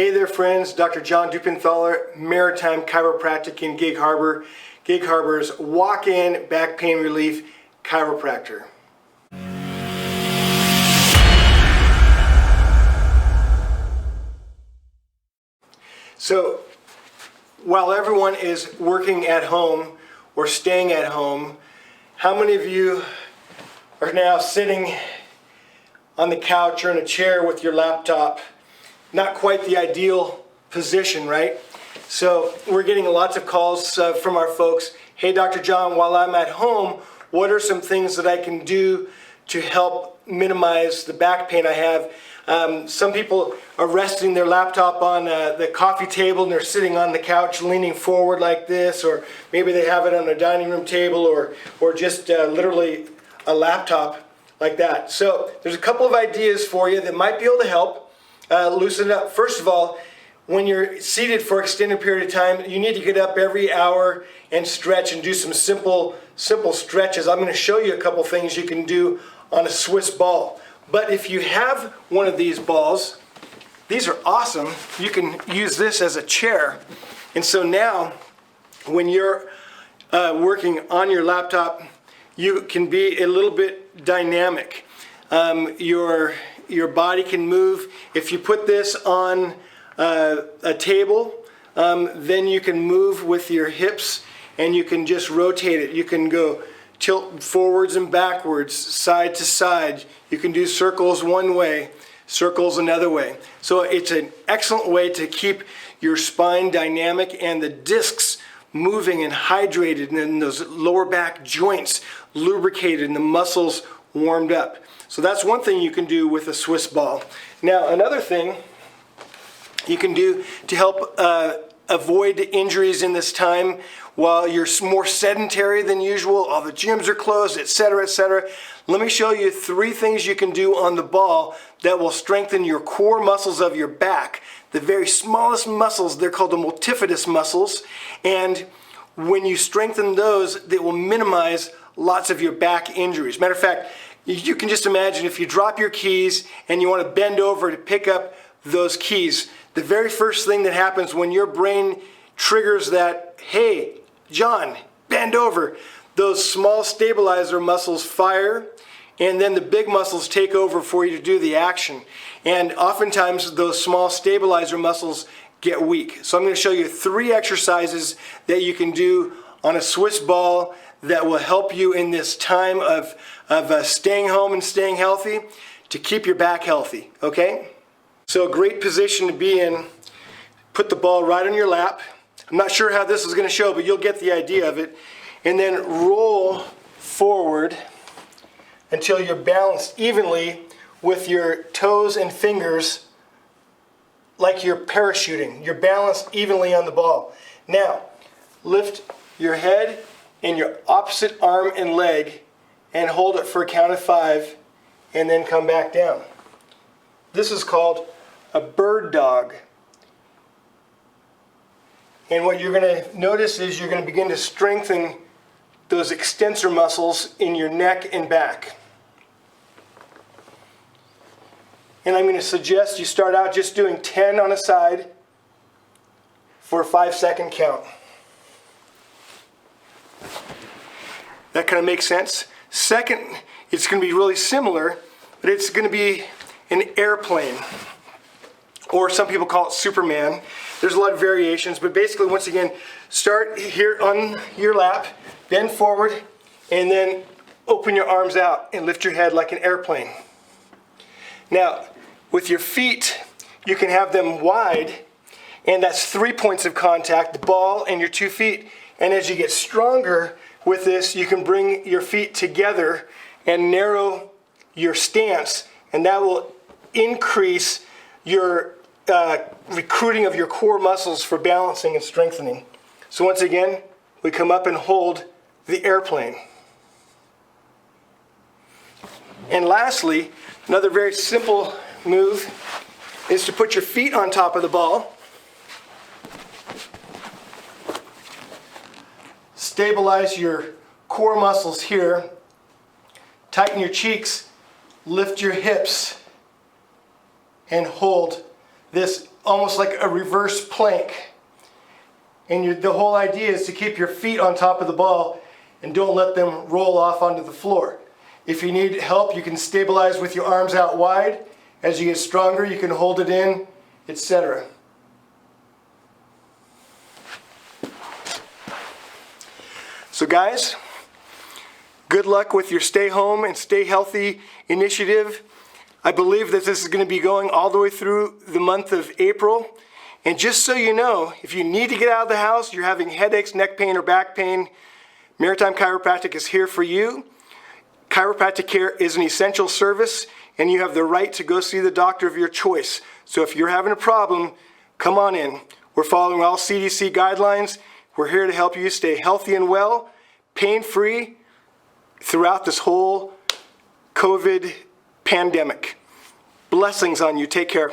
Hey there friends, Dr. John Dupenthaler, Maritime Chiropractic in Gig Harbor. Gig Harbor's walk-in back pain relief chiropractor. So, while everyone is working at home or staying at home, how many of you are now sitting on the couch or in a chair with your laptop? Not quite the ideal position, right? So we're getting lots of calls from our folks. Hey, Dr. John, while I'm at home, what are some things that I can do to help minimize the back pain I have? Some people are resting their laptop on the coffee table and they're sitting on the couch leaning forward like this, or maybe they have it on a dining room table, or just literally a laptop like that. So there's a couple of ideas for you that might be able to help loosen it up. First of all, when you're seated for an extended period of time, you need to get up every hour and stretch and do some simple stretches. I'm going to show you a couple things you can do on a Swiss ball. But if you have one of these balls, these are awesome. You can use this as a chair. And so now, when you're working on your laptop, you can be a little bit dynamic. Your body can move. If you put this on a table, then you can move with your hips and you can just rotate it. You can go tilt forwards and backwards, side to side. You can do circles one way, circles another way. So it's an excellent way to keep your spine dynamic and the discs moving and hydrated, and those lower back joints lubricated and the muscles warmed up. So that's one thing you can do with a Swiss ball. Now, another thing you can do to help avoid injuries in this time while you're more sedentary than usual, all the gyms are closed, etc., etc. Let me show you 3 things you can do on the ball that will strengthen your core muscles of your back. The very smallest muscles, they're called the multifidus muscles, and when you strengthen those, they will minimize lots of your back injuries. Matter of fact, you can just imagine if you drop your keys and you want to bend over to pick up those keys, the very first thing that happens when your brain triggers that, hey, John, bend over, those small stabilizer muscles fire, and then the big muscles take over for you to do the action. And oftentimes those small stabilizer muscles get weak. So I'm going to show you 3 exercises that you can do on a Swiss ball that will help you in this time of staying home and staying healthy to keep your back healthy, okay? So a great position to be in. Put the ball right on your lap. I'm not sure how this is going to show, but you'll get the idea of it. And then roll forward until you're balanced evenly with your toes and fingers like you're parachuting. You're balanced evenly on the ball. Now, lift your head and your opposite arm and leg and hold it for a count of 5 and then come back down. This is called a bird dog. And what you're going to notice is you're going to begin to strengthen those extensor muscles in your neck and back. And I'm going to suggest you start out just doing 10 on a side for a 5-second count. That kind of makes sense. Second, it's going to be really similar, but it's going to be an airplane, or some people call it Superman. There's a lot of variations, but basically, once again, start here on your lap, bend forward, and then open your arms out and lift your head like an airplane. Now, with your feet, you can have them wide, and that's 3 points of contact, the ball and your 2 feet. And as you get stronger with this, you can bring your feet together and narrow your stance, and that will increase your recruiting of your core muscles for balancing and strengthening. So once again, we come up and hold the airplane. And lastly, another very simple move is to put your feet on top of the ball. Stabilize your core muscles here. Tighten your cheeks, lift your hips, and hold this almost like a reverse plank. And the whole idea is to keep your feet on top of the ball and don't let them roll off onto the floor. If you need help, you can stabilize with your arms out wide. As you get stronger, you can hold it in, etc. So guys, good luck with your stay home and stay healthy initiative. I believe that this is going to be going all the way through the month of April. And just so you know, if you need to get out of the house, you're having headaches, neck pain, or back pain, Maritime Chiropractic is here for you. Chiropractic care is an essential service, and you have the right to go see the doctor of your choice. So if you're having a problem, come on in. We're following all CDC guidelines. We're here to help you stay healthy and well, pain-free throughout this whole COVID pandemic. Blessings on you. Take care.